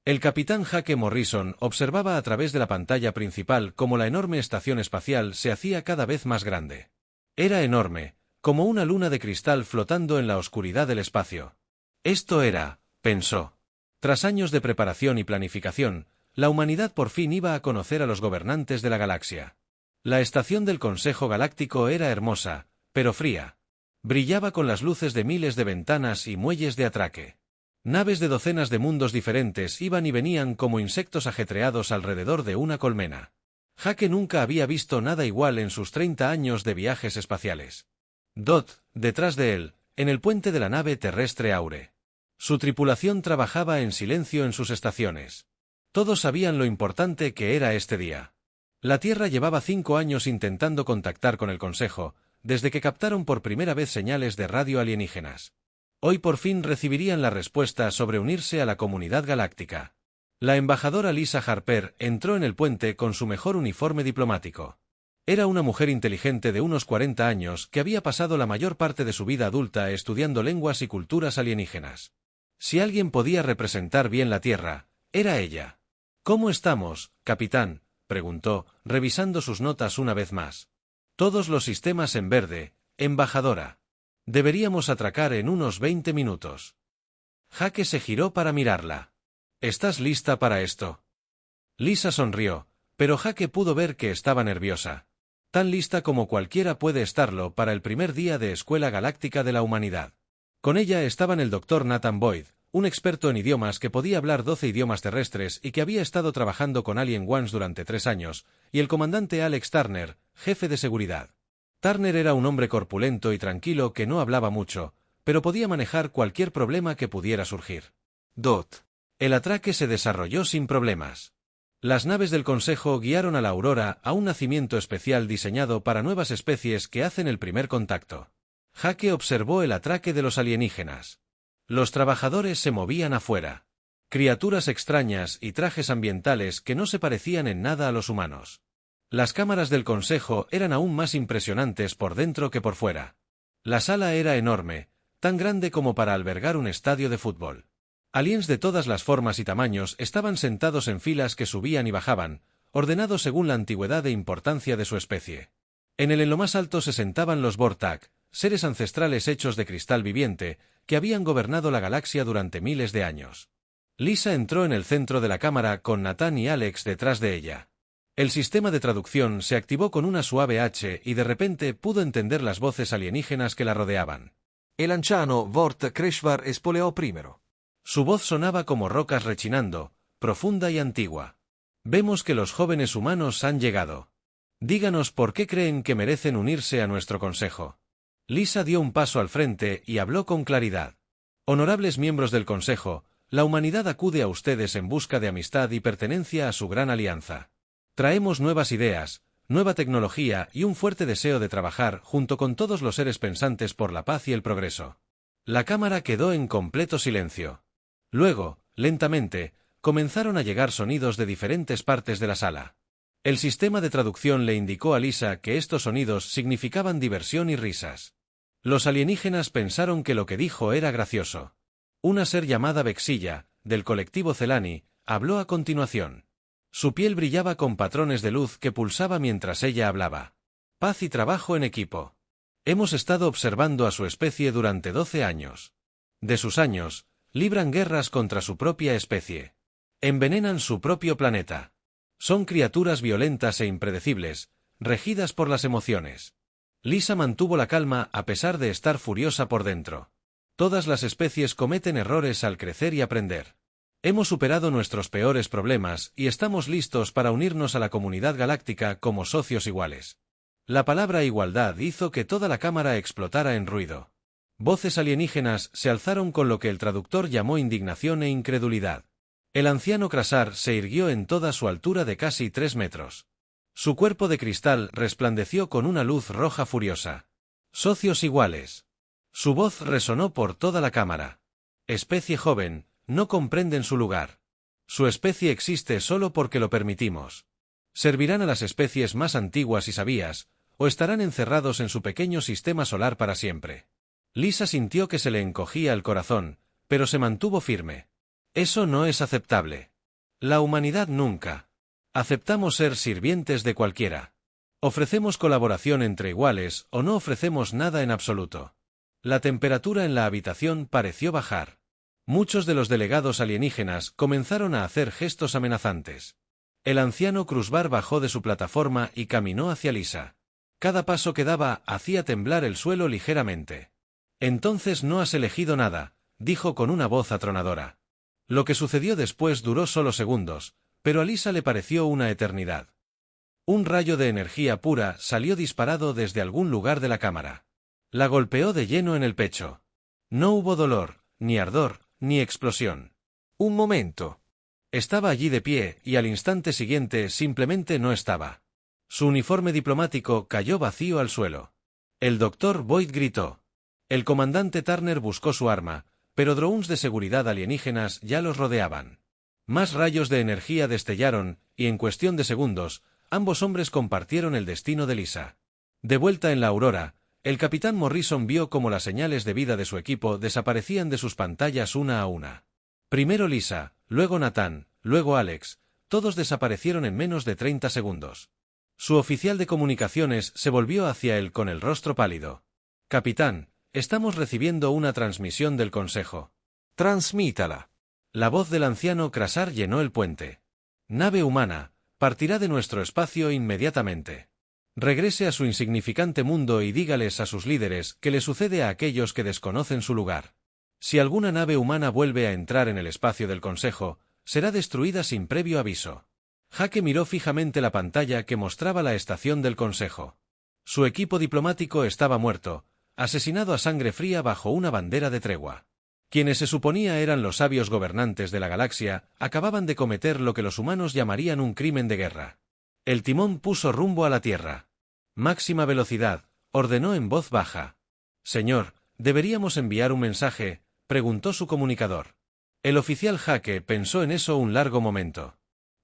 El capitán Jake Morrison observaba a través de la pantalla principal cómo la enorme estación espacial se hacía cada vez más grande. Era enorme, como una luna de cristal flotando en la oscuridad del espacio. Esto era, pensó. Tras años de preparación y planificación, la humanidad por fin iba a conocer a los gobernantes de la galaxia. La estación del Consejo Galáctico era hermosa, pero fría. Brillaba con las luces de miles de ventanas y muelles de atraque. Naves de docenas de mundos diferentes iban y venían como insectos ajetreados alrededor de una colmena. Jake nunca había visto nada igual en sus 30 años de viajes espaciales. Dot, detrás de él, en el puente de la nave terrestre Aure. Su tripulación trabajaba en silencio en sus estaciones. Todos sabían lo importante que era este día. La Tierra llevaba 5 años intentando contactar con el Consejo, desde que captaron por primera vez señales de radio alienígenas. Hoy por fin recibirían la respuesta sobre unirse a la comunidad galáctica. La embajadora Lisa Harper entró en el puente con su mejor uniforme diplomático. Era una mujer inteligente de unos 40 años que había pasado la mayor parte de su vida adulta estudiando lenguas y culturas alienígenas. Si alguien podía representar bien la Tierra, era ella. «¿Cómo estamos, capitán?», preguntó, revisando sus notas una vez más. «Todos los sistemas en verde, embajadora. Deberíamos atracar en unos 20 minutos». Jake se giró para mirarla. «¿Estás lista para esto?». Lisa sonrió, pero Jake pudo ver que estaba nerviosa. Tan lista como cualquiera puede estarlo para el primer día de Escuela Galáctica de la Humanidad. Con ella estaban el Dr. Nathan Boyd, un experto en idiomas que podía hablar 12 idiomas terrestres y que había estado trabajando con Alien Ones durante 3 años, y el comandante Alex Turner, jefe de seguridad. Turner era un hombre corpulento y tranquilo que no hablaba mucho, pero podía manejar cualquier problema que pudiera surgir. Dot. El atraque se desarrolló sin problemas. Las naves del Consejo guiaron a la Aurora a un nacimiento especial diseñado para nuevas especies que hacen el primer contacto. Jake observó el atraque de los alienígenas. Los trabajadores se movían afuera. Criaturas extrañas y trajes ambientales que no se parecían en nada a los humanos. Las cámaras del Consejo eran aún más impresionantes por dentro que por fuera. La sala era enorme, tan grande como para albergar un estadio de fútbol. Aliens de todas las formas y tamaños estaban sentados en filas que subían y bajaban, ordenados según la antigüedad e importancia de su especie. En lo más alto se sentaban los Vortag, seres ancestrales hechos de cristal viviente, que habían gobernado la galaxia durante miles de años. Lisa entró en el centro de la cámara con Nathan y Alex detrás de ella. El sistema de traducción se activó con una suave H y de repente pudo entender las voces alienígenas que la rodeaban. El anciano Vort Kreshvar espoleó primero. Su voz sonaba como rocas rechinando, profunda y antigua. Vemos que los jóvenes humanos han llegado. Díganos por qué creen que merecen unirse a nuestro consejo. Lisa dio un paso al frente y habló con claridad. Honorables miembros del consejo, la humanidad acude a ustedes en busca de amistad y pertenencia a su gran alianza. Traemos nuevas ideas, nueva tecnología y un fuerte deseo de trabajar junto con todos los seres pensantes por la paz y el progreso. La cámara quedó en completo silencio. Luego, lentamente, comenzaron a llegar sonidos de diferentes partes de la sala. El sistema de traducción le indicó a Lisa que estos sonidos significaban diversión y risas. Los alienígenas pensaron que lo que dijo era gracioso. Una ser llamada Vexilla, del colectivo Celani, habló a continuación. Su piel brillaba con patrones de luz que pulsaba mientras ella hablaba. Paz y trabajo en equipo. Hemos estado observando a su especie durante 12 años. De sus años, libran guerras contra su propia especie. Envenenan su propio planeta. Son criaturas violentas e impredecibles, regidas por las emociones. Lisa mantuvo la calma a pesar de estar furiosa por dentro. Todas las especies cometen errores al crecer y aprender. Hemos superado nuestros peores problemas y estamos listos para unirnos a la comunidad galáctica como socios iguales. La palabra igualdad hizo que toda la cámara explotara en ruido. Voces alienígenas se alzaron con lo que el traductor llamó indignación e incredulidad. El anciano Krasar se irguió en toda su altura de casi 3 metros. Su cuerpo de cristal resplandeció con una luz roja furiosa. Socios iguales. Su voz resonó por toda la cámara. Especie joven, no comprenden su lugar. Su especie existe solo porque lo permitimos. Servirán a las especies más antiguas y sabias, o estarán encerrados en su pequeño sistema solar para siempre. Lisa sintió que se le encogía el corazón, pero se mantuvo firme. Eso no es aceptable. La humanidad nunca. Aceptamos ser sirvientes de cualquiera. Ofrecemos colaboración entre iguales o no ofrecemos nada en absoluto. La temperatura en la habitación pareció bajar. Muchos de los delegados alienígenas comenzaron a hacer gestos amenazantes. El anciano Krusbar bajó de su plataforma y caminó hacia Lisa. Cada paso que daba hacía temblar el suelo ligeramente. «Entonces no has elegido nada», dijo con una voz atronadora. Lo que sucedió después duró solo segundos, pero a Lisa le pareció una eternidad. Un rayo de energía pura salió disparado desde algún lugar de la cámara. La golpeó de lleno en el pecho. No hubo dolor, ni ardor, ni explosión. Un momento. Estaba allí de pie y al instante siguiente simplemente no estaba. Su uniforme diplomático cayó vacío al suelo. El Dr. Boyd gritó. El comandante Turner buscó su arma, pero drones de seguridad alienígenas ya los rodeaban. Más rayos de energía destellaron, y en cuestión de segundos, ambos hombres compartieron el destino de Lisa. De vuelta en la Aurora, el capitán Morrison vio cómo las señales de vida de su equipo desaparecían de sus pantallas una a una. Primero Lisa, luego Nathan, luego Alex, todos desaparecieron en menos de 30 segundos. Su oficial de comunicaciones se volvió hacia él con el rostro pálido. «Capitán, estamos recibiendo una transmisión del Consejo». Transmítala. La voz del anciano Krasar llenó el puente. «Nave humana, partirá de nuestro espacio inmediatamente. Regrese a su insignificante mundo y dígales a sus líderes que le sucede a aquellos que desconocen su lugar. Si alguna nave humana vuelve a entrar en el espacio del Consejo, será destruida sin previo aviso». Jake miró fijamente la pantalla que mostraba la estación del Consejo. Su equipo diplomático estaba muerto, asesinado a sangre fría bajo una bandera de tregua. Quienes se suponía eran los sabios gobernantes de la galaxia, acababan de cometer lo que los humanos llamarían un crimen de guerra. El timón puso rumbo a la Tierra. «Máxima velocidad», ordenó en voz baja. «Señor, ¿deberíamos enviar un mensaje?», preguntó su comunicador. El oficial Jake pensó en eso un largo momento.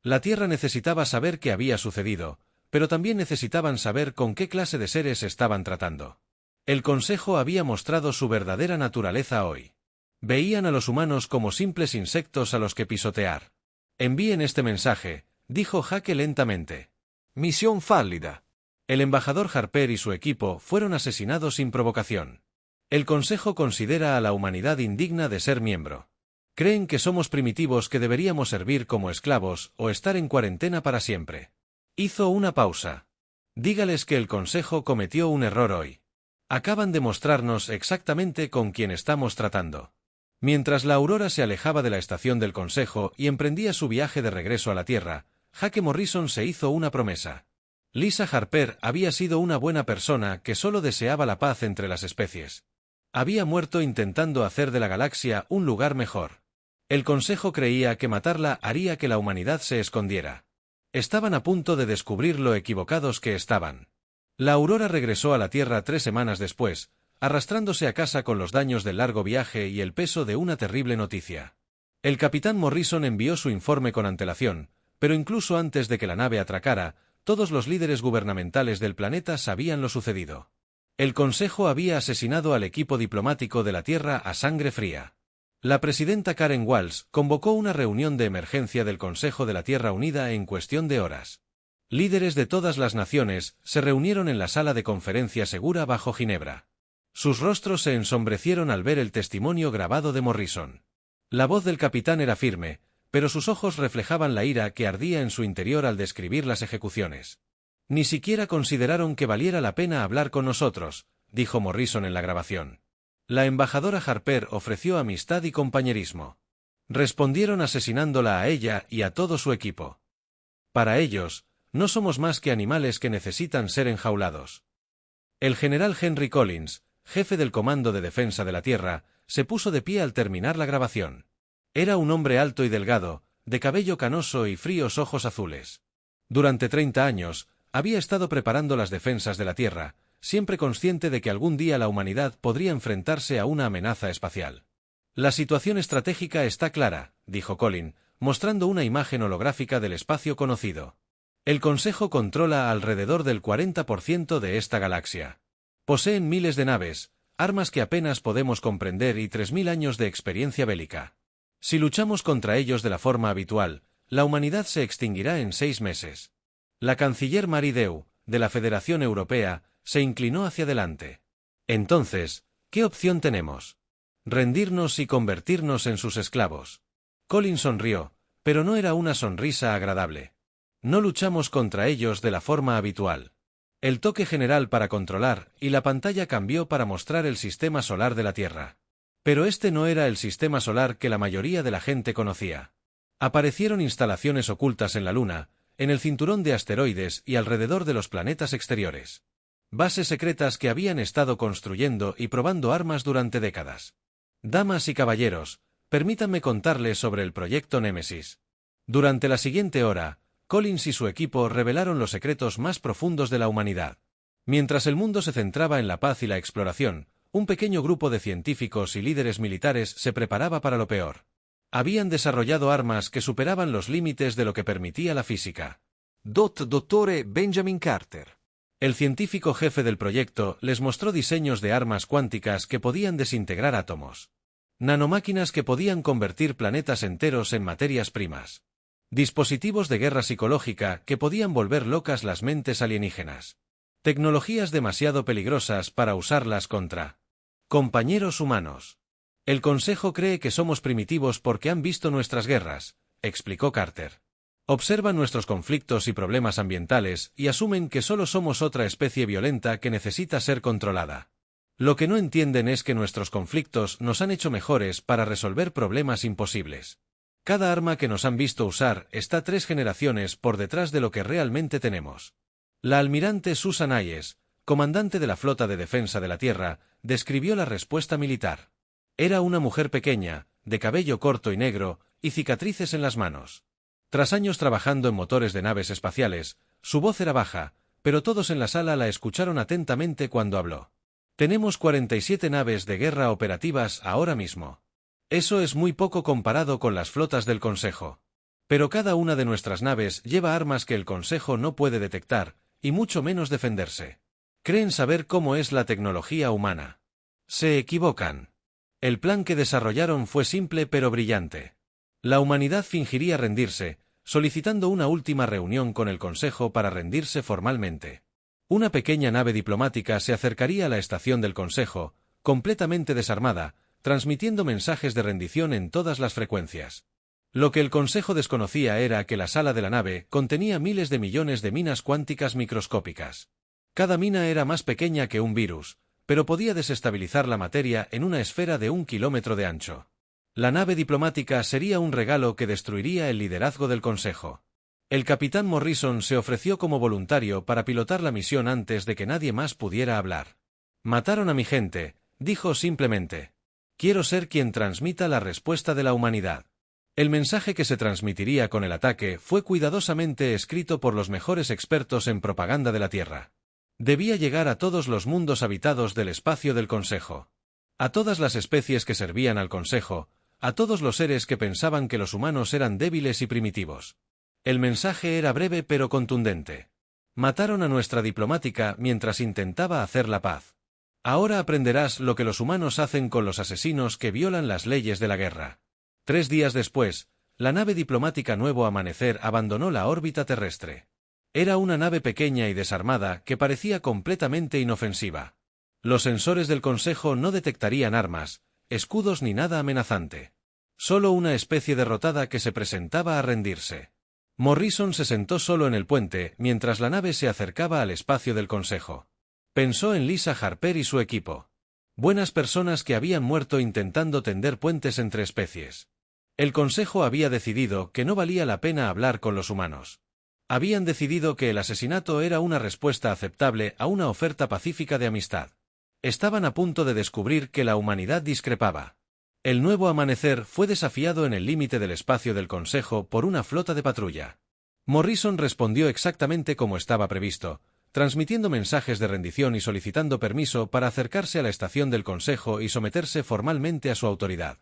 La Tierra necesitaba saber qué había sucedido, pero también necesitaban saber con qué clase de seres estaban tratando. El Consejo había mostrado su verdadera naturaleza hoy. Veían a los humanos como simples insectos a los que pisotear. «Envíen este mensaje», dijo Jake lentamente. Misión fallida. El embajador Harper y su equipo fueron asesinados sin provocación. El Consejo considera a la humanidad indigna de ser miembro. Creen que somos primitivos que deberíamos servir como esclavos o estar en cuarentena para siempre. Hizo una pausa. «Dígales que el Consejo cometió un error hoy. Acaban de mostrarnos exactamente con quién estamos tratando». Mientras la Aurora se alejaba de la estación del Consejo y emprendía su viaje de regreso a la Tierra, Jake Morrison se hizo una promesa. Lisa Harper había sido una buena persona que solo deseaba la paz entre las especies. Había muerto intentando hacer de la galaxia un lugar mejor. El Consejo creía que matarla haría que la humanidad se escondiera. Estaban a punto de descubrir lo equivocados que estaban. La Aurora regresó a la Tierra 3 semanas después, arrastrándose a casa con los daños del largo viaje y el peso de una terrible noticia. El capitán Morrison envió su informe con antelación, pero incluso antes de que la nave atracara, todos los líderes gubernamentales del planeta sabían lo sucedido. El Consejo había asesinado al equipo diplomático de la Tierra a sangre fría. La presidenta Karen Walsh convocó una reunión de emergencia del Consejo de la Tierra Unida en cuestión de horas. Líderes de todas las naciones se reunieron en la sala de conferencia segura bajo Ginebra. Sus rostros se ensombrecieron al ver el testimonio grabado de Morrison. La voz del capitán era firme, pero sus ojos reflejaban la ira que ardía en su interior al describir las ejecuciones. «Ni siquiera consideraron que valiera la pena hablar con nosotros», dijo Morrison en la grabación. La embajadora Harper ofreció amistad y compañerismo. Respondieron asesinándola a ella y a todo su equipo. Para ellos, no somos más que animales que necesitan ser enjaulados. El general Henry Collins, jefe del Comando de Defensa de la Tierra, se puso de pie al terminar la grabación. Era un hombre alto y delgado, de cabello canoso y fríos ojos azules. Durante 30 años, había estado preparando las defensas de la Tierra, siempre consciente de que algún día la humanidad podría enfrentarse a una amenaza espacial. «La situación estratégica está clara», dijo Collins, mostrando una imagen holográfica del espacio conocido. «El Consejo controla alrededor del 40% de esta galaxia. Poseen miles de naves, armas que apenas podemos comprender y 3000 años de experiencia bélica. Si luchamos contra ellos de la forma habitual, La humanidad se extinguirá en 6 meses. La canciller Marie Deu, de la Federación Europea, se inclinó hacia adelante. Entonces, ¿qué opción tenemos? Rendirnos y convertirnos en sus esclavos. Colin sonrió, pero no era una sonrisa agradable. No luchamos contra ellos de la forma habitual. El toque general para controlar, y la pantalla cambió para mostrar el sistema solar de la Tierra. Pero este no era el sistema solar que la mayoría de la gente conocía. Aparecieron instalaciones ocultas en la Luna, en el cinturón de asteroides y alrededor de los planetas exteriores. Bases secretas que habían estado construyendo y probando armas durante décadas. Damas y caballeros, permítanme contarles sobre el proyecto Némesis. Durante la siguiente hora, Collins y su equipo revelaron los secretos más profundos de la humanidad. Mientras el mundo se centraba en la paz y la exploración, un pequeño grupo de científicos y líderes militares se preparaba para lo peor. Habían desarrollado armas que superaban los límites de lo que permitía la física. Dottore Benjamin Carter. El científico jefe del proyecto les mostró diseños de armas cuánticas que podían desintegrar átomos. Nanomáquinas que podían convertir planetas enteros en materias primas. Dispositivos de guerra psicológica que podían volver locas las mentes alienígenas. Tecnologías demasiado peligrosas para usarlas contra compañeros humanos. El Consejo cree que somos primitivos porque han visto nuestras guerras, explicó Carter. Observan nuestros conflictos y problemas ambientales y asumen que solo somos otra especie violenta que necesita ser controlada. Lo que no entienden es que nuestros conflictos nos han hecho mejores para resolver problemas imposibles. Cada arma que nos han visto usar está 3 generaciones por detrás de lo que realmente tenemos. La almirante Susan Hayes, comandante de la Flota de Defensa de la Tierra, describió la respuesta militar. Era una mujer pequeña, de cabello corto y negro, y cicatrices en las manos. Tras años trabajando en motores de naves espaciales, su voz era baja, pero todos en la sala la escucharon atentamente cuando habló. Tenemos 47 naves de guerra operativas ahora mismo. Eso es muy poco comparado con las flotas del Consejo. Pero cada una de nuestras naves lleva armas que el Consejo no puede detectar, y mucho menos defenderse. Creen saber cómo es la tecnología humana. Se equivocan. El plan que desarrollaron fue simple pero brillante. La humanidad fingiría rendirse, solicitando una última reunión con el Consejo para rendirse formalmente. Una pequeña nave diplomática se acercaría a la estación del Consejo, completamente desarmada, transmitiendo mensajes de rendición en todas las frecuencias. Lo que el Consejo desconocía era que la sala de la nave contenía miles de millones de minas cuánticas microscópicas. Cada mina era más pequeña que un virus, pero podía desestabilizar la materia en una esfera de 1 kilómetro de ancho. La nave diplomática sería un regalo que destruiría el liderazgo del Consejo. El capitán Morrison se ofreció como voluntario para pilotar la misión antes de que nadie más pudiera hablar. Mataron a mi gente, dijo simplemente. Quiero ser quien transmita la respuesta de la humanidad. El mensaje que se transmitiría con el ataque fue cuidadosamente escrito por los mejores expertos en propaganda de la Tierra. Debía llegar a todos los mundos habitados del espacio del Consejo. A todas las especies que servían al Consejo, a todos los seres que pensaban que los humanos eran débiles y primitivos. El mensaje era breve pero contundente. Mataron a nuestra diplomática mientras intentaba hacer la paz. Ahora aprenderás lo que los humanos hacen con los asesinos que violan las leyes de la guerra. 3 días después, la nave diplomática Nuevo Amanecer abandonó la órbita terrestre. Era una nave pequeña y desarmada que parecía completamente inofensiva. Los sensores del Consejo no detectarían armas, escudos ni nada amenazante. Solo una especie derrotada que se presentaba a rendirse. Morrison se sentó solo en el puente mientras la nave se acercaba al espacio del Consejo. Pensó en Lisa Harper y su equipo. Buenas personas que habían muerto intentando tender puentes entre especies. El Consejo había decidido que no valía la pena hablar con los humanos. Habían decidido que el asesinato era una respuesta aceptable a una oferta pacífica de amistad. Estaban a punto de descubrir que la humanidad discrepaba. El Nuevo Amanecer fue desafiado en el límite del espacio del Consejo por una flota de patrulla. Morrison respondió exactamente como estaba previsto, transmitiendo mensajes de rendición y solicitando permiso para acercarse a la estación del Consejo y someterse formalmente a su autoridad.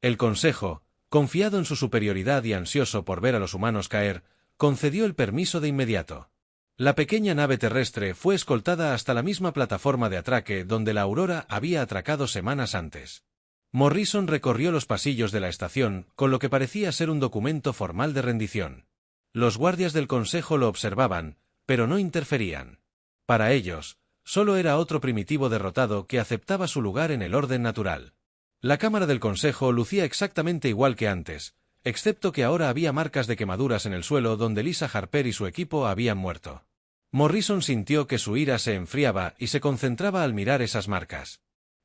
El Consejo, confiado en su superioridad y ansioso por ver a los humanos caer, concedió el permiso de inmediato. La pequeña nave terrestre fue escoltada hasta la misma plataforma de atraque donde la Aurora había atracado semanas antes. Morrison recorrió los pasillos de la estación con lo que parecía ser un documento formal de rendición. Los guardias del Consejo lo observaban, pero no interferían. Para ellos, solo era otro primitivo derrotado que aceptaba su lugar en el orden natural. La Cámara del Consejo lucía exactamente igual que antes, excepto que ahora había marcas de quemaduras en el suelo donde Lisa Harper y su equipo habían muerto. Morrison sintió que su ira se enfriaba y se concentraba al mirar esas marcas.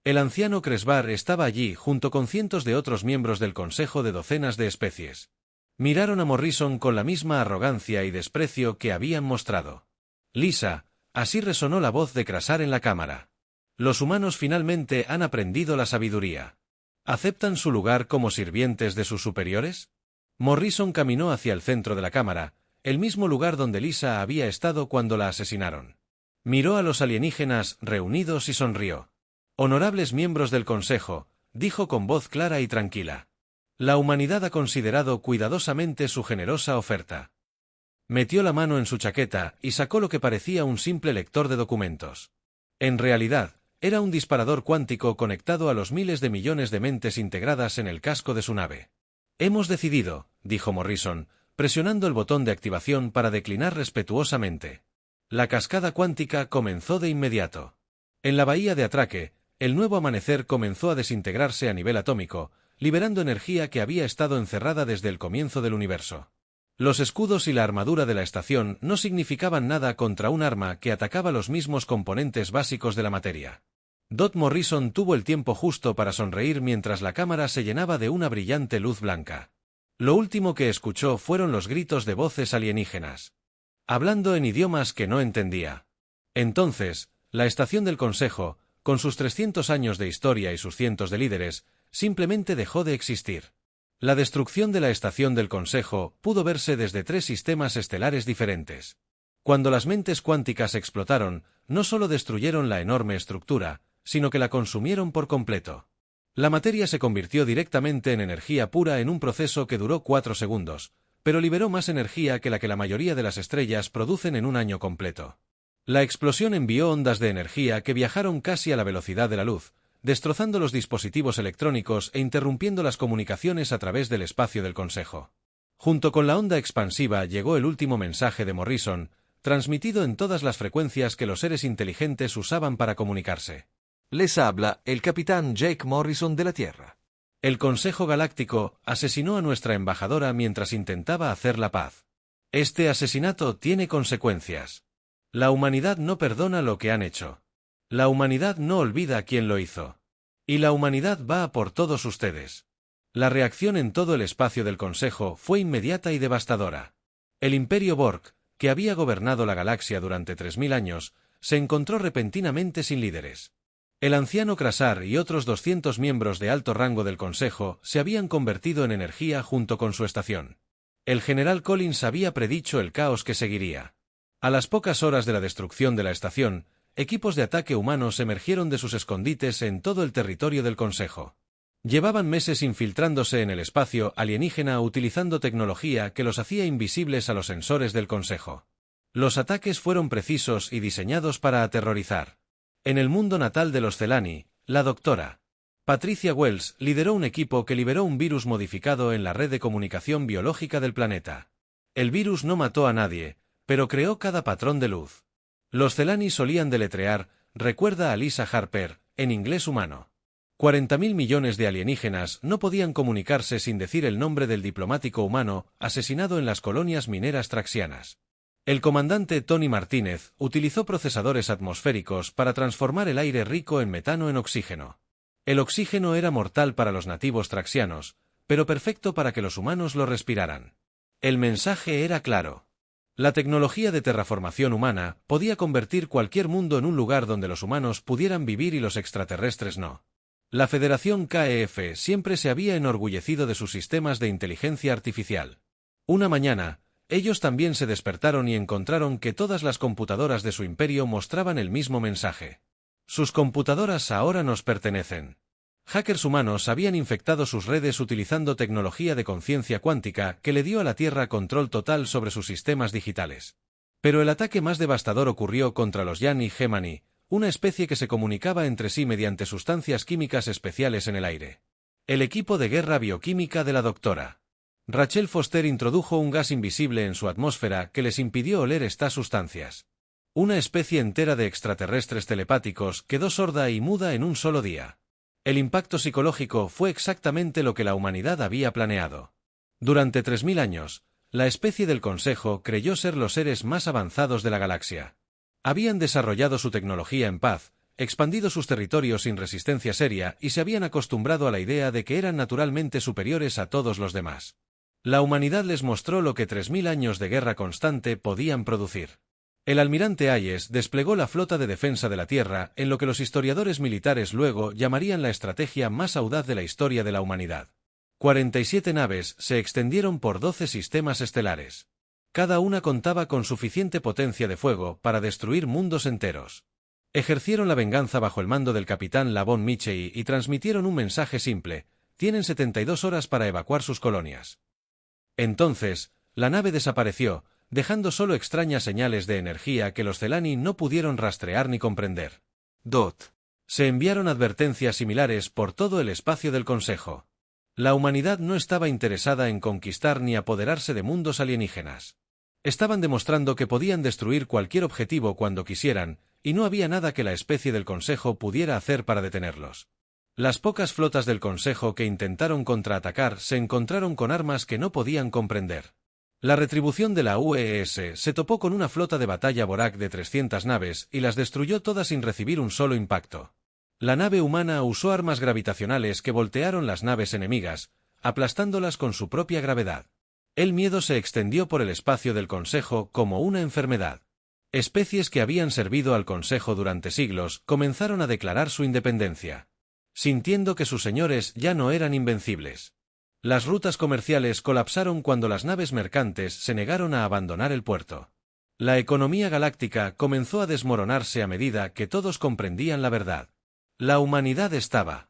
El anciano Cresbar estaba allí junto con cientos de otros miembros del Consejo de docenas de especies. Miraron a Morrison con la misma arrogancia y desprecio que habían mostrado. Lisa, así resonó la voz de Crasar en la cámara. Los humanos finalmente han aprendido la sabiduría. ¿Aceptan su lugar como sirvientes de sus superiores? Morrison caminó hacia el centro de la cámara, el mismo lugar donde Lisa había estado cuando la asesinaron. Miró a los alienígenas reunidos y sonrió. Honorables miembros del Consejo, dijo con voz clara y tranquila. La humanidad ha considerado cuidadosamente su generosa oferta. Metió la mano en su chaqueta y sacó lo que parecía un simple lector de documentos. En realidad, era un disparador cuántico conectado a los miles de millones de mentes integradas en el casco de su nave. Hemos decidido, dijo Morrison, presionando el botón de activación para declinar respetuosamente. La cascada cuántica comenzó de inmediato. En la bahía de Atraque, el nuevo amanecer comenzó a desintegrarse a nivel atómico, liberando energía que había estado encerrada desde el comienzo del universo. Los escudos y la armadura de la estación no significaban nada contra un arma que atacaba los mismos componentes básicos de la materia. Dot Morrison tuvo el tiempo justo para sonreír mientras la cámara se llenaba de una brillante luz blanca. Lo último que escuchó fueron los gritos de voces alienígenas, hablando en idiomas que no entendía. Entonces, la estación del Consejo, con sus 300 años de historia y sus cientos de líderes, simplemente dejó de existir. La destrucción de la estación del Consejo pudo verse desde 3 sistemas estelares diferentes. Cuando las mentes cuánticas explotaron, no solo destruyeron la enorme estructura, sino que la consumieron por completo. La materia se convirtió directamente en energía pura en un proceso que duró 4 segundos, pero liberó más energía que la mayoría de las estrellas producen en un año completo. La explosión envió ondas de energía que viajaron casi a la velocidad de la luz, destrozando los dispositivos electrónicos e interrumpiendo las comunicaciones a través del espacio del Consejo. Junto con la onda expansiva llegó el último mensaje de Morrison, transmitido en todas las frecuencias que los seres inteligentes usaban para comunicarse. Les habla el capitán Jake Morrison de la Tierra. El Consejo Galáctico asesinó a nuestra embajadora mientras intentaba hacer la paz. Este asesinato tiene consecuencias. La humanidad no perdona lo que han hecho. La humanidad no olvida quién lo hizo. Y la humanidad va a por todos ustedes. La reacción en todo el espacio del Consejo fue inmediata y devastadora. El Imperio Borg, que había gobernado la galaxia durante 3000 años, se encontró repentinamente sin líderes. El anciano Crasar y otros 200 miembros de alto rango del Consejo se habían convertido en energía junto con su estación. El general Collins había predicho el caos que seguiría. A las pocas horas de la destrucción de la estación, equipos de ataque humanos emergieron de sus escondites en todo el territorio del Consejo. Llevaban meses infiltrándose en el espacio alienígena utilizando tecnología que los hacía invisibles a los sensores del Consejo. Los ataques fueron precisos y diseñados para aterrorizar. En el mundo natal de los Celani, la doctora Patricia Wells lideró un equipo que liberó un virus modificado en la red de comunicación biológica del planeta. El virus no mató a nadie, pero creó cada patrón de luz. Los Celani solían deletrear, recuerda a Lisa Harper, en inglés humano. 40.000 millones de alienígenas no podían comunicarse sin decir el nombre del diplomático humano asesinado en las colonias mineras traxianas. El comandante Tony Martínez utilizó procesadores atmosféricos para transformar el aire rico en metano en oxígeno. El oxígeno era mortal para los nativos traxianos, pero perfecto para que los humanos lo respiraran. El mensaje era claro. La tecnología de terraformación humana podía convertir cualquier mundo en un lugar donde los humanos pudieran vivir y los extraterrestres no. La Federación KEF siempre se había enorgullecido de sus sistemas de inteligencia artificial. Una mañana, ellos también se despertaron y encontraron que todas las computadoras de su imperio mostraban el mismo mensaje. Sus computadoras ahora nos pertenecen. Hackers humanos habían infectado sus redes utilizando tecnología de conciencia cuántica que le dio a la Tierra control total sobre sus sistemas digitales. Pero el ataque más devastador ocurrió contra los Yani Gemani, una especie que se comunicaba entre sí mediante sustancias químicas especiales en el aire. El equipo de guerra bioquímica de la doctora Rachel Foster introdujo un gas invisible en su atmósfera que les impidió oler estas sustancias. Una especie entera de extraterrestres telepáticos quedó sorda y muda en un solo día. El impacto psicológico fue exactamente lo que la humanidad había planeado. Durante 3000 años, la especie del Consejo creyó ser los seres más avanzados de la galaxia. Habían desarrollado su tecnología en paz, expandido sus territorios sin resistencia seria y se habían acostumbrado a la idea de que eran naturalmente superiores a todos los demás. La humanidad les mostró lo que 3000 años de guerra constante podían producir. El almirante Hayes desplegó la flota de defensa de la Tierra en lo que los historiadores militares luego llamarían la estrategia más audaz de la historia de la humanidad. 47 naves se extendieron por 12 sistemas estelares. Cada una contaba con suficiente potencia de fuego para destruir mundos enteros. Ejercieron la venganza bajo el mando del capitán Lavon Michey y transmitieron un mensaje simple: tienen 72 horas para evacuar sus colonias. Entonces, la nave desapareció, dejando solo extrañas señales de energía que los Celani no pudieron rastrear ni comprender. Se enviaron advertencias similares por todo el espacio del Consejo. La humanidad no estaba interesada en conquistar ni apoderarse de mundos alienígenas. Estaban demostrando que podían destruir cualquier objetivo cuando quisieran, y no había nada que la especie del Consejo pudiera hacer para detenerlos. Las pocas flotas del Consejo que intentaron contraatacar se encontraron con armas que no podían comprender. La retribución de la UES se topó con una flota de batalla Borak de 300 naves y las destruyó todas sin recibir un solo impacto. La nave humana usó armas gravitacionales que voltearon las naves enemigas, aplastándolas con su propia gravedad. El miedo se extendió por el espacio del Consejo como una enfermedad. Especies que habían servido al Consejo durante siglos comenzaron a declarar su independencia, sintiendo que sus señores ya no eran invencibles. Las rutas comerciales colapsaron cuando las naves mercantes se negaron a abandonar el puerto. La economía galáctica comenzó a desmoronarse a medida que todos comprendían la verdad. La humanidad estaba.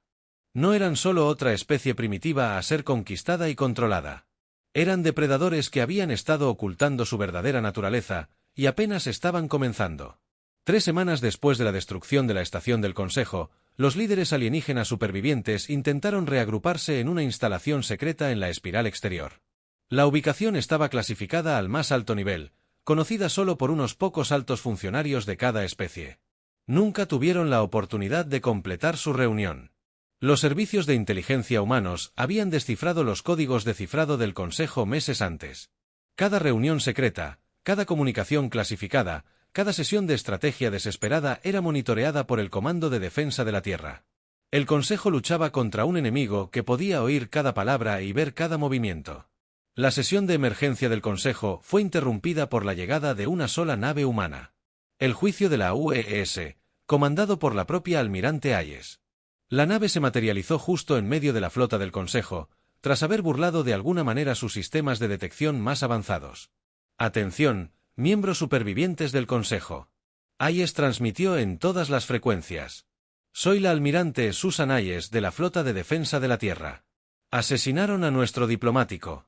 No eran solo otra especie primitiva a ser conquistada y controlada. Eran depredadores que habían estado ocultando su verdadera naturaleza, y apenas estaban comenzando. 3 semanas después de la destrucción de la estación del Consejo, los líderes alienígenas supervivientes intentaron reagruparse en una instalación secreta en la espiral exterior. La ubicación estaba clasificada al más alto nivel, conocida solo por unos pocos altos funcionarios de cada especie. Nunca tuvieron la oportunidad de completar su reunión. Los servicios de inteligencia humanos habían descifrado los códigos de cifrado del Consejo meses antes. Cada reunión secreta, cada comunicación clasificada, cada sesión de estrategia desesperada era monitoreada por el Comando de Defensa de la Tierra. El Consejo luchaba contra un enemigo que podía oír cada palabra y ver cada movimiento. La sesión de emergencia del Consejo fue interrumpida por la llegada de una sola nave humana. El juicio de la UES, comandado por la propia almirante Hayes. La nave se materializó justo en medio de la flota del Consejo, tras haber burlado de alguna manera sus sistemas de detección más avanzados. Atención, miembros supervivientes del Consejo. Hayes transmitió en todas las frecuencias. Soy la almirante Susan Hayes de la Flota de Defensa de la Tierra. Asesinaron a nuestro diplomático.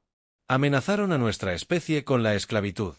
Amenazaron a nuestra especie con la esclavitud.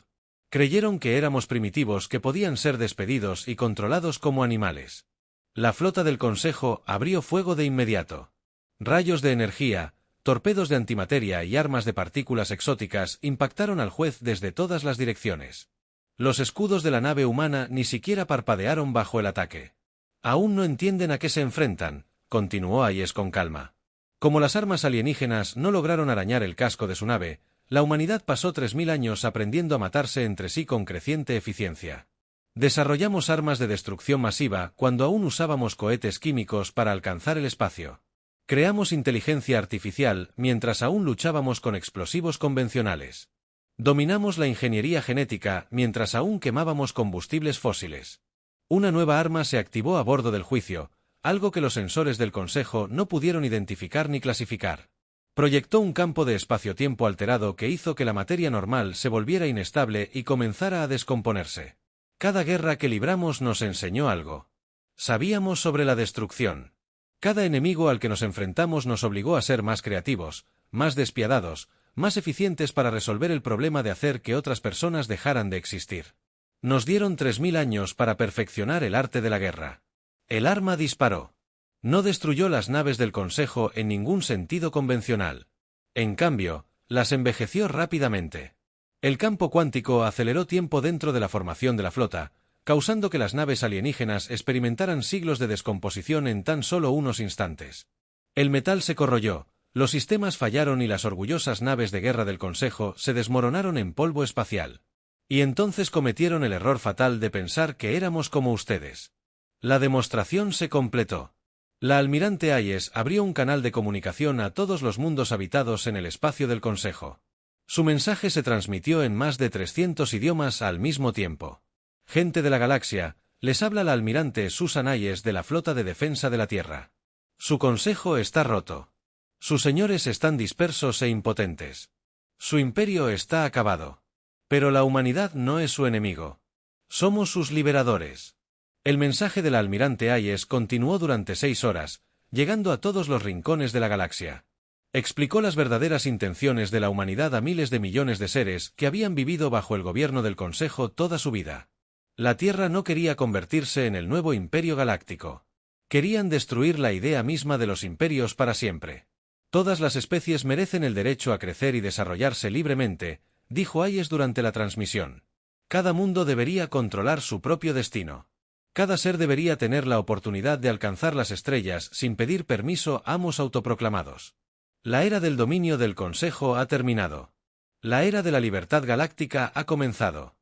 Creyeron que éramos primitivos que podían ser despedidos y controlados como animales. La flota del Consejo abrió fuego de inmediato. Rayos de energía, torpedos de antimateria y armas de partículas exóticas impactaron al juez desde todas las direcciones. Los escudos de la nave humana ni siquiera parpadearon bajo el ataque. Aún no entienden a qué se enfrentan, continuó Hayes con calma. Como las armas alienígenas no lograron arañar el casco de su nave, la humanidad pasó 3000 años aprendiendo a matarse entre sí con creciente eficiencia. Desarrollamos armas de destrucción masiva cuando aún usábamos cohetes químicos para alcanzar el espacio. Creamos inteligencia artificial mientras aún luchábamos con explosivos convencionales. Dominamos la ingeniería genética mientras aún quemábamos combustibles fósiles. Una nueva arma se activó a bordo del juicio, algo que los sensores del Consejo no pudieron identificar ni clasificar. Proyectó un campo de espacio-tiempo alterado que hizo que la materia normal se volviera inestable y comenzara a descomponerse. Cada guerra que libramos nos enseñó algo. Sabíamos sobre la destrucción. Cada enemigo al que nos enfrentamos nos obligó a ser más creativos, más despiadados, más eficientes para resolver el problema de hacer que otras personas dejaran de existir. Nos dieron 3000 años para perfeccionar el arte de la guerra. El arma disparó. No destruyó las naves del Consejo en ningún sentido convencional. En cambio, las envejeció rápidamente. El campo cuántico aceleró tiempo dentro de la formación de la flota, causando que las naves alienígenas experimentaran siglos de descomposición en tan solo unos instantes. El metal se corroyó, los sistemas fallaron y las orgullosas naves de guerra del Consejo se desmoronaron en polvo espacial. Y entonces cometieron el error fatal de pensar que éramos como ustedes. La demostración se completó. La almirante Hayes abrió un canal de comunicación a todos los mundos habitados en el espacio del Consejo. Su mensaje se transmitió en más de 300 idiomas al mismo tiempo. Gente de la galaxia, les habla la almirante Susan Hayes de la Flota de Defensa de la Tierra. Su consejo está roto. Sus señores están dispersos e impotentes. Su imperio está acabado. Pero la humanidad no es su enemigo. Somos sus liberadores. El mensaje de la almirante Hayes continuó durante 6 horas, llegando a todos los rincones de la galaxia. Explicó las verdaderas intenciones de la humanidad a miles de millones de seres que habían vivido bajo el gobierno del Consejo toda su vida. La Tierra no quería convertirse en el nuevo imperio galáctico. Querían destruir la idea misma de los imperios para siempre. Todas las especies merecen el derecho a crecer y desarrollarse libremente, dijo Hayes durante la transmisión. Cada mundo debería controlar su propio destino. Cada ser debería tener la oportunidad de alcanzar las estrellas sin pedir permiso a amos autoproclamados. La era del dominio del Consejo ha terminado. La era de la libertad galáctica ha comenzado.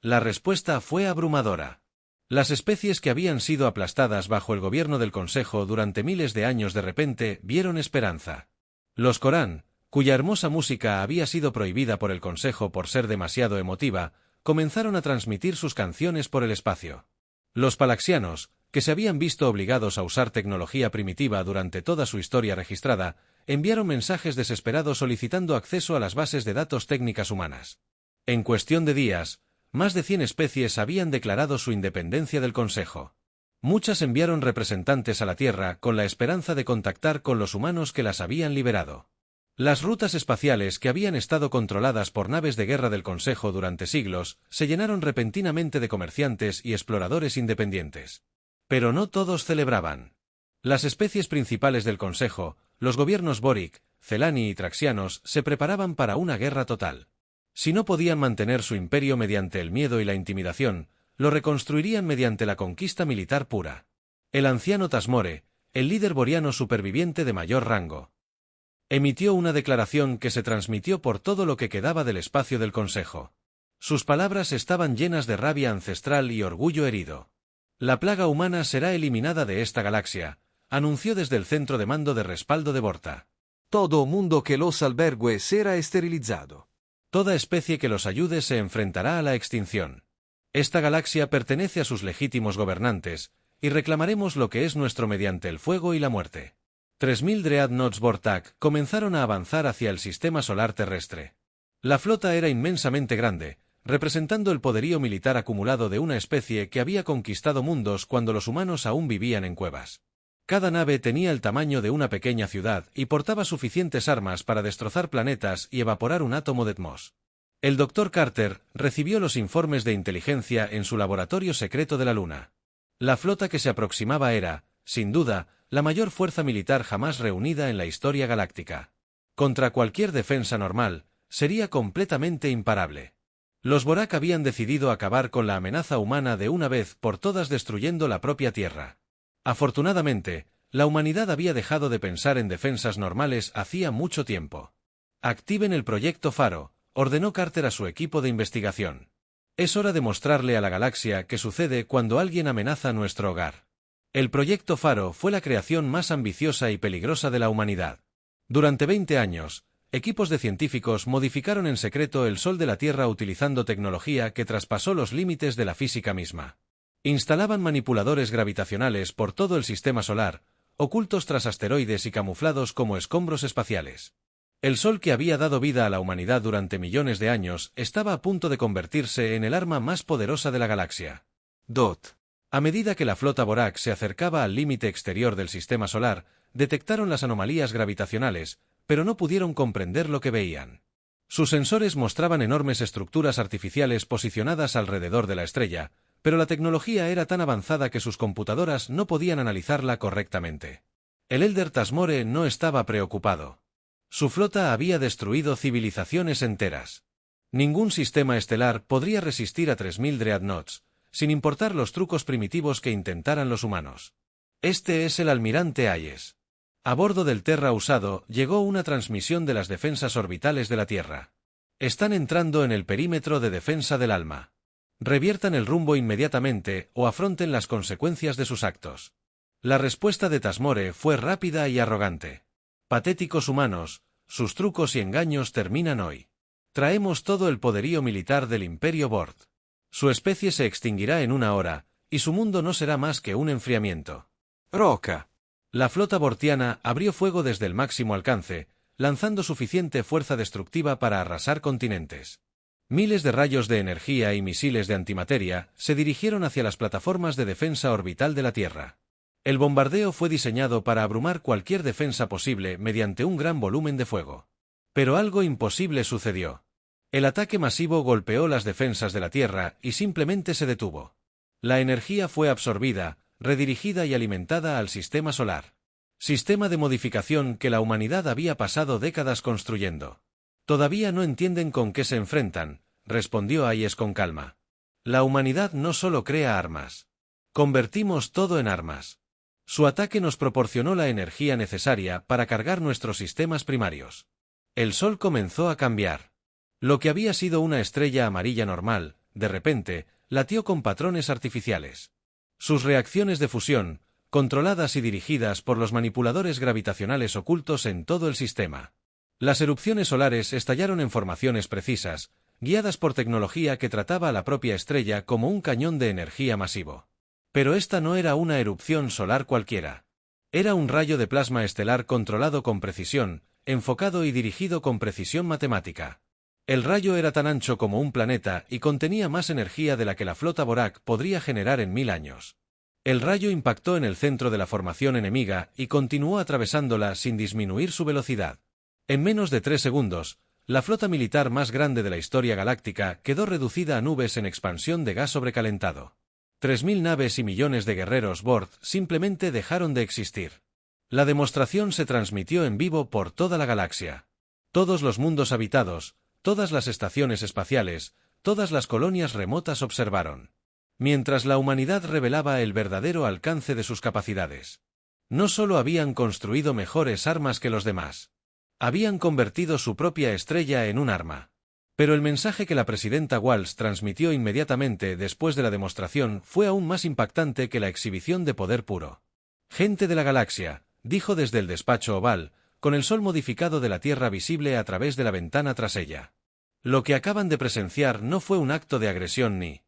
La respuesta fue abrumadora. Las especies que habían sido aplastadas bajo el gobierno del Consejo durante miles de años de repente vieron esperanza. Los Corán, cuya hermosa música había sido prohibida por el Consejo por ser demasiado emotiva, comenzaron a transmitir sus canciones por el espacio. Los Palaxianos, que se habían visto obligados a usar tecnología primitiva durante toda su historia registrada, enviaron mensajes desesperados solicitando acceso a las bases de datos técnicas humanas. En cuestión de días, más de 100 especies habían declarado su independencia del Consejo. Muchas enviaron representantes a la Tierra con la esperanza de contactar con los humanos que las habían liberado. Las rutas espaciales que habían estado controladas por naves de guerra del Consejo durante siglos se llenaron repentinamente de comerciantes y exploradores independientes. Pero no todos celebraban. Las especies principales del Consejo, los gobiernos Boric, Celani y Traxianos, se preparaban para una guerra total. Si no podían mantener su imperio mediante el miedo y la intimidación, lo reconstruirían mediante la conquista militar pura. El anciano Tasmore, el líder boriano superviviente de mayor rango, emitió una declaración que se transmitió por todo lo que quedaba del espacio del Consejo. Sus palabras estaban llenas de rabia ancestral y orgullo herido. La plaga humana será eliminada de esta galaxia, anunció desde el centro de mando de respaldo de Vorta. Todo mundo que los albergue será esterilizado. Toda especie que los ayude se enfrentará a la extinción. Esta galaxia pertenece a sus legítimos gobernantes, y reclamaremos lo que es nuestro mediante el fuego y la muerte. 3000 Dreadnoughts Vortak comenzaron a avanzar hacia el sistema solar terrestre. La flota era inmensamente grande, representando el poderío militar acumulado de una especie que había conquistado mundos cuando los humanos aún vivían en cuevas. Cada nave tenía el tamaño de una pequeña ciudad y portaba suficientes armas para destrozar planetas y evaporar un átomo de Atmos. El Dr. Carter recibió los informes de inteligencia en su laboratorio secreto de la Luna. La flota que se aproximaba era, sin duda, la mayor fuerza militar jamás reunida en la historia galáctica. Contra cualquier defensa normal, sería completamente imparable. Los Vorak habían decidido acabar con la amenaza humana de una vez por todas destruyendo la propia Tierra. Afortunadamente, la humanidad había dejado de pensar en defensas normales hacía mucho tiempo. Activen el proyecto Faro, ordenó Carter a su equipo de investigación. Es hora de mostrarle a la galaxia qué sucede cuando alguien amenaza nuestro hogar. El proyecto Faro fue la creación más ambiciosa y peligrosa de la humanidad. Durante 20 años, equipos de científicos modificaron en secreto el Sol de la Tierra utilizando tecnología que traspasó los límites de la física misma. Instalaban manipuladores gravitacionales por todo el sistema solar, ocultos tras asteroides y camuflados como escombros espaciales. El Sol que había dado vida a la humanidad durante millones de años estaba a punto de convertirse en el arma más poderosa de la galaxia. A medida que la flota Vorak se acercaba al límite exterior del sistema solar, detectaron las anomalías gravitacionales, pero no pudieron comprender lo que veían. Sus sensores mostraban enormes estructuras artificiales posicionadas alrededor de la estrella, pero la tecnología era tan avanzada que sus computadoras no podían analizarla correctamente. El Elder Tasmore no estaba preocupado. Su flota había destruido civilizaciones enteras. Ningún sistema estelar podría resistir a 3000 Dreadnoughts, sin importar los trucos primitivos que intentaran los humanos. Este es el almirante Hayes. A bordo del Terra usado llegó una transmisión de las defensas orbitales de la Tierra. Están entrando en el perímetro de defensa del alma. Reviertan el rumbo inmediatamente o afronten las consecuencias de sus actos. La respuesta de Tasmore fue rápida y arrogante. Patéticos humanos, sus trucos y engaños terminan hoy. Traemos todo el poderío militar del Imperio Bord. Su especie se extinguirá en 1 hora, y su mundo no será más que un enfriamiento. Roca. La flota bortiana abrió fuego desde el máximo alcance, lanzando suficiente fuerza destructiva para arrasar continentes. Miles de rayos de energía y misiles de antimateria se dirigieron hacia las plataformas de defensa orbital de la Tierra. El bombardeo fue diseñado para abrumar cualquier defensa posible mediante un gran volumen de fuego. Pero algo imposible sucedió. El ataque masivo golpeó las defensas de la Tierra y simplemente se detuvo. La energía fue absorbida, redirigida y alimentada al sistema solar. Sistema de modificación que la humanidad había pasado décadas construyendo. Todavía no entienden con qué se enfrentan, respondió Hayes con calma. La humanidad no solo crea armas. Convertimos todo en armas. Su ataque nos proporcionó la energía necesaria para cargar nuestros sistemas primarios. El Sol comenzó a cambiar. Lo que había sido una estrella amarilla normal, de repente, latió con patrones artificiales. Sus reacciones de fusión, controladas y dirigidas por los manipuladores gravitacionales ocultos en todo el sistema. Las erupciones solares estallaron en formaciones precisas, guiadas por tecnología que trataba a la propia estrella como un cañón de energía masivo. Pero esta no era una erupción solar cualquiera. Era un rayo de plasma estelar controlado con precisión, enfocado y dirigido con precisión matemática. El rayo era tan ancho como un planeta y contenía más energía de la que la flota Borak podría generar en 1000 años. El rayo impactó en el centro de la formación enemiga y continuó atravesándola sin disminuir su velocidad. En menos de 3 segundos, la flota militar más grande de la historia galáctica quedó reducida a nubes en expansión de gas sobrecalentado. 3000 naves y millones de guerreros Bord simplemente dejaron de existir. La demostración se transmitió en vivo por toda la galaxia. Todos los mundos habitados, todas las estaciones espaciales, todas las colonias remotas observaron. Mientras la humanidad revelaba el verdadero alcance de sus capacidades. No solo habían construido mejores armas que los demás. Habían convertido su propia estrella en un arma. Pero el mensaje que la presidenta Walsh transmitió inmediatamente después de la demostración fue aún más impactante que la exhibición de poder puro. Gente de la galaxia, dijo desde el despacho oval, con el sol modificado de la Tierra visible a través de la ventana tras ella. Lo que acaban de presenciar no fue un acto de agresión ni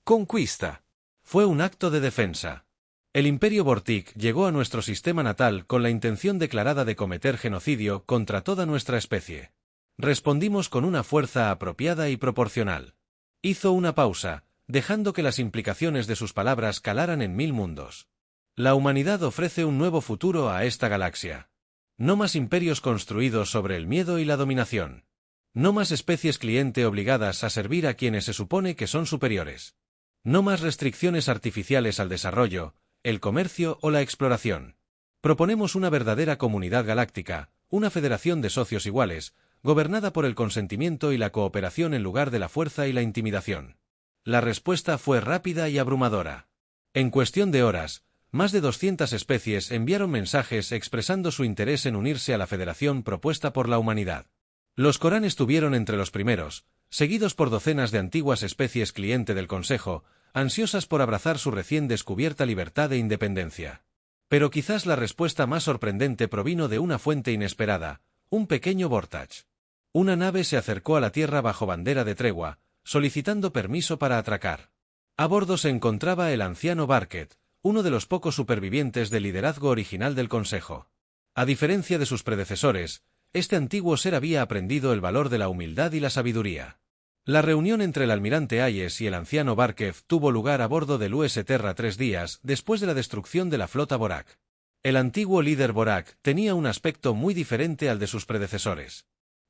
conquista. Fue un acto de defensa. El Imperio Vortic llegó a nuestro sistema natal con la intención declarada de cometer genocidio contra toda nuestra especie. Respondimos con una fuerza apropiada y proporcional. Hizo una pausa, dejando que las implicaciones de sus palabras calaran en 1000 mundos. La humanidad ofrece un nuevo futuro a esta galaxia. No más imperios construidos sobre el miedo y la dominación. No más especies cliente obligadas a servir a quienes se supone que son superiores. No más restricciones artificiales al desarrollo, el comercio o la exploración. Proponemos una verdadera comunidad galáctica, una federación de socios iguales, gobernada por el consentimiento y la cooperación en lugar de la fuerza y la intimidación. La respuesta fue rápida y abrumadora. En cuestión de horas, más de 200 especies enviaron mensajes expresando su interés en unirse a la federación propuesta por la humanidad. Los Corán estuvieron entre los primeros, seguidos por docenas de antiguas especies cliente del Consejo, ansiosas por abrazar su recién descubierta libertad e independencia. Pero quizás la respuesta más sorprendente provino de una fuente inesperada, un pequeño Vortage. Una nave se acercó a la Tierra bajo bandera de tregua, solicitando permiso para atracar. A bordo se encontraba el anciano Barket, uno de los pocos supervivientes del liderazgo original del Consejo. A diferencia de sus predecesores, este antiguo ser había aprendido el valor de la humildad y la sabiduría. La reunión entre el almirante Hayes y el anciano Barkev tuvo lugar a bordo del US Terra 3 días después de la destrucción de la flota Borak. El antiguo líder Borak tenía un aspecto muy diferente al de sus predecesores.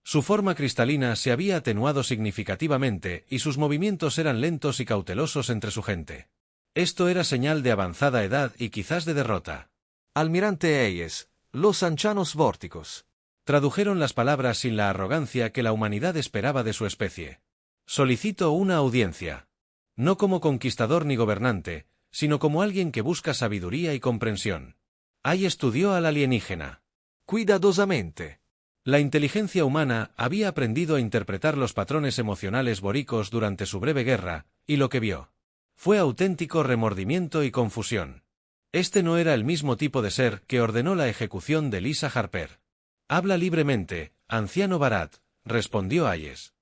Su forma cristalina se había atenuado significativamente y sus movimientos eran lentos y cautelosos entre su gente. Esto era señal de avanzada edad y quizás de derrota. Almirante Hayes, los ancianos vórticos. Tradujeron las palabras sin la arrogancia que la humanidad esperaba de su especie. Solicito una audiencia. No como conquistador ni gobernante, sino como alguien que busca sabiduría y comprensión. Hay estudió al alienígena. Cuidadosamente. La inteligencia humana había aprendido a interpretar los patrones emocionales boricos durante su breve guerra, y lo que vio fue auténtico remordimiento y confusión. Este no era el mismo tipo de ser que ordenó la ejecución de Lisa Harper. Habla libremente, anciano Barat, respondió Hayes.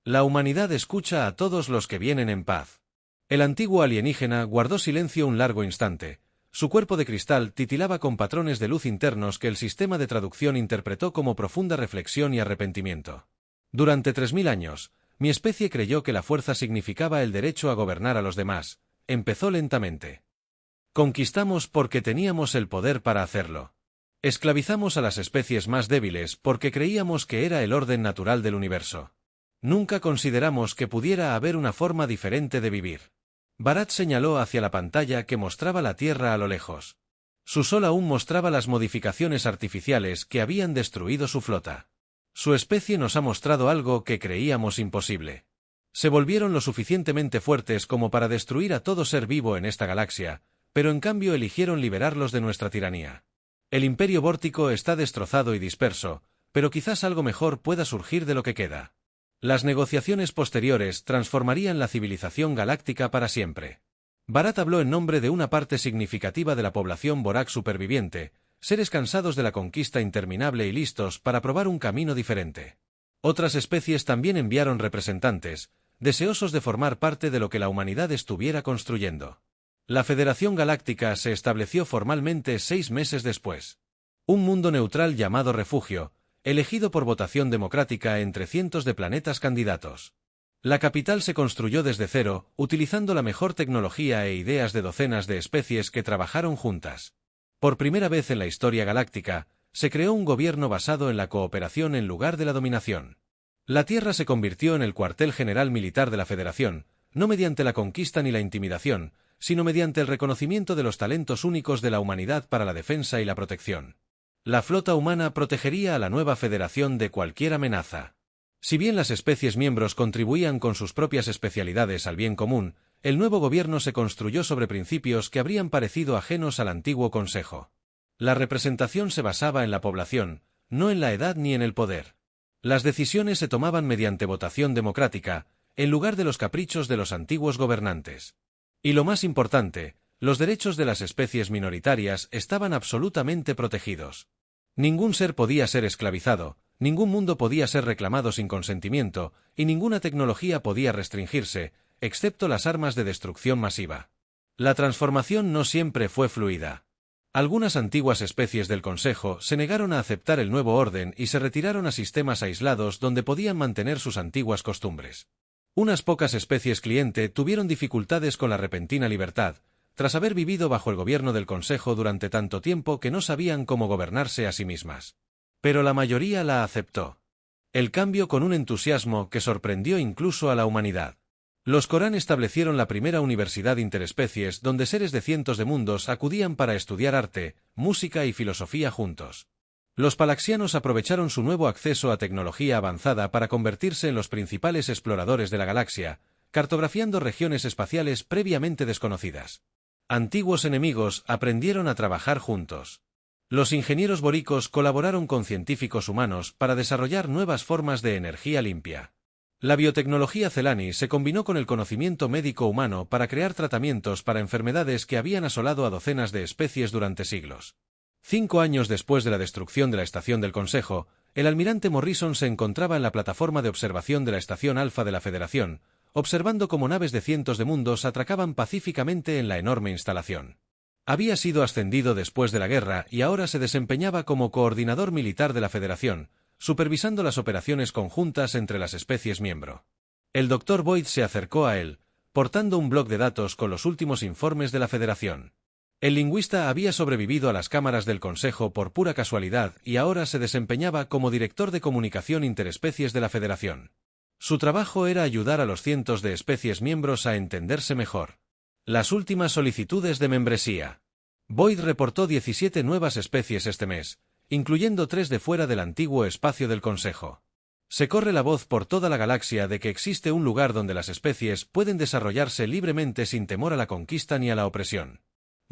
La humanidad escucha a todos los que vienen en paz. El antiguo alienígena guardó silencio un largo instante. Su cuerpo de cristal titilaba con patrones de luz internos que el sistema de traducción interpretó como profunda reflexión y arrepentimiento. Durante 3000 años, mi especie creyó que la fuerza significaba el derecho a gobernar a los demás. Empezó lentamente. Conquistamos porque teníamos el poder para hacerlo. Esclavizamos a las especies más débiles porque creíamos que era el orden natural del universo. Nunca consideramos que pudiera haber una forma diferente de vivir. Barat señaló hacia la pantalla que mostraba la Tierra a lo lejos. Su sol aún mostraba las modificaciones artificiales que habían destruido su flota. Su especie nos ha mostrado algo que creíamos imposible. Se volvieron lo suficientemente fuertes como para destruir a todo ser vivo en esta galaxia, pero en cambio eligieron liberarlos de nuestra tiranía. El imperio vórtico está destrozado y disperso, pero quizás algo mejor pueda surgir de lo que queda. Las negociaciones posteriores transformarían la civilización galáctica para siempre. Barat habló en nombre de una parte significativa de la población Borak superviviente, seres cansados de la conquista interminable y listos para probar un camino diferente. Otras especies también enviaron representantes, deseosos de formar parte de lo que la humanidad estuviera construyendo. La Federación Galáctica se estableció formalmente 6 meses después. Un mundo neutral llamado Refugio, elegido por votación democrática entre cientos de planetas candidatos. La capital se construyó desde cero, utilizando la mejor tecnología e ideas de docenas de especies que trabajaron juntas. Por primera vez en la historia galáctica, se creó un gobierno basado en la cooperación en lugar de la dominación. La Tierra se convirtió en el cuartel general militar de la Federación, no mediante la conquista ni la intimidación, sino mediante el reconocimiento de los talentos únicos de la humanidad para la defensa y la protección. La flota humana protegería a la nueva federación de cualquier amenaza. Si bien las especies miembros contribuían con sus propias especialidades al bien común, el nuevo gobierno se construyó sobre principios que habrían parecido ajenos al antiguo Consejo. La representación se basaba en la población, no en la edad ni en el poder. Las decisiones se tomaban mediante votación democrática, en lugar de los caprichos de los antiguos gobernantes. Y lo más importante, los derechos de las especies minoritarias estaban absolutamente protegidos. Ningún ser podía ser esclavizado, ningún mundo podía ser reclamado sin consentimiento, y ninguna tecnología podía restringirse, excepto las armas de destrucción masiva. La transformación no siempre fue fluida. Algunas antiguas especies del Consejo se negaron a aceptar el nuevo orden y se retiraron a sistemas aislados donde podían mantener sus antiguas costumbres. Unas pocas especies cliente tuvieron dificultades con la repentina libertad, tras haber vivido bajo el gobierno del Consejo durante tanto tiempo que no sabían cómo gobernarse a sí mismas. Pero la mayoría la aceptó. El cambio con un entusiasmo que sorprendió incluso a la humanidad. Los Corán establecieron la primera universidad interespecies donde seres de cientos de mundos acudían para estudiar arte, música y filosofía juntos. Los palaxianos aprovecharon su nuevo acceso a tecnología avanzada para convertirse en los principales exploradores de la galaxia, cartografiando regiones espaciales previamente desconocidas. Antiguos enemigos aprendieron a trabajar juntos. Los ingenieros boricos colaboraron con científicos humanos para desarrollar nuevas formas de energía limpia. La biotecnología Celani se combinó con el conocimiento médico humano para crear tratamientos para enfermedades que habían asolado a docenas de especies durante siglos. 5 años después de la destrucción de la estación del Consejo, el almirante Morrison se encontraba en la plataforma de observación de la estación Alfa de la Federación, observando cómo naves de cientos de mundos atracaban pacíficamente en la enorme instalación. Había sido ascendido después de la guerra y ahora se desempeñaba como coordinador militar de la Federación, supervisando las operaciones conjuntas entre las especies miembro. El Dr. Boyd se acercó a él, portando un bloc de datos con los últimos informes de la Federación. El lingüista había sobrevivido a las cámaras del Consejo por pura casualidad y ahora se desempeñaba como director de comunicación interespecies de la Federación. Su trabajo era ayudar a los cientos de especies miembros a entenderse mejor. Las últimas solicitudes de membresía. Boyd reportó 17 nuevas especies este mes, incluyendo 3 de fuera del antiguo espacio del Consejo. Se corre la voz por toda la galaxia de que existe un lugar donde las especies pueden desarrollarse libremente sin temor a la conquista ni a la opresión.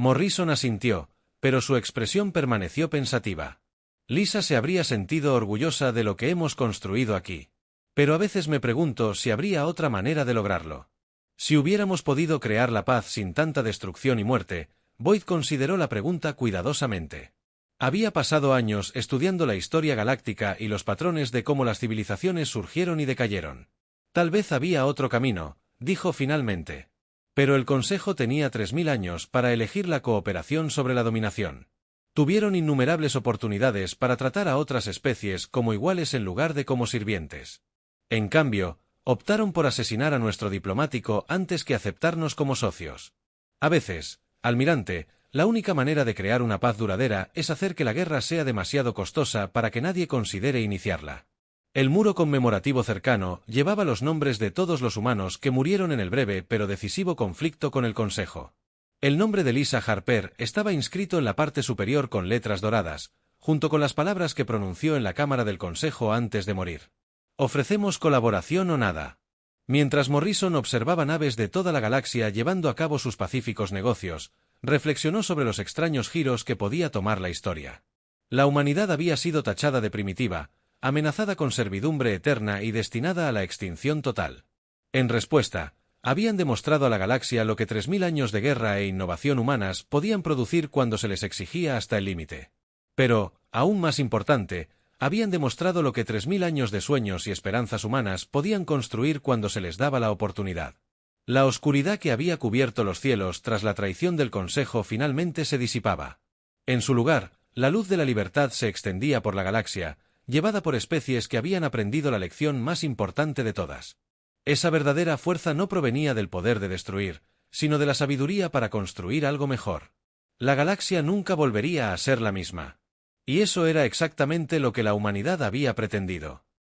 Morrison asintió, pero su expresión permaneció pensativa. Lisa se habría sentido orgullosa de lo que hemos construido aquí. Pero a veces me pregunto si habría otra manera de lograrlo. Si hubiéramos podido crear la paz sin tanta destrucción y muerte, Boyd consideró la pregunta cuidadosamente. Había pasado años estudiando la historia galáctica y los patrones de cómo las civilizaciones surgieron y decayeron. Tal vez había otro camino, dijo finalmente. Pero el Consejo tenía 3000 años para elegir la cooperación sobre la dominación. Tuvieron innumerables oportunidades para tratar a otras especies como iguales en lugar de como sirvientes. En cambio, optaron por asesinar a nuestro diplomático antes que aceptarnos como socios. A veces, almirante, la única manera de crear una paz duradera es hacer que la guerra sea demasiado costosa para que nadie considere iniciarla. El muro conmemorativo cercano llevaba los nombres de todos los humanos que murieron en el breve pero decisivo conflicto con el Consejo. El nombre de Lisa Harper estaba inscrito en la parte superior con letras doradas, junto con las palabras que pronunció en la Cámara del Consejo antes de morir. Ofrecemos colaboración o nada. Mientras Morrison observaba naves de toda la galaxia llevando a cabo sus pacíficos negocios, reflexionó sobre los extraños giros que podía tomar la historia. La humanidad había sido tachada de primitiva, amenazada con servidumbre eterna y destinada a la extinción total. En respuesta, habían demostrado a la galaxia lo que 3000 años de guerra e innovación humanas podían producir cuando se les exigía hasta el límite. Pero, aún más importante, habían demostrado lo que 3000 años de sueños y esperanzas humanas podían construir cuando se les daba la oportunidad. La oscuridad que había cubierto los cielos tras la traición del Consejo finalmente se disipaba. En su lugar, la luz de la libertad se extendía por la galaxia, llevada por especies que habían aprendido la lección más importante de todas. Esa verdadera fuerza no provenía del poder de destruir, sino de la sabiduría para construir algo mejor. La galaxia nunca volvería a ser la misma. Y eso era exactamente lo que la humanidad había pretendido.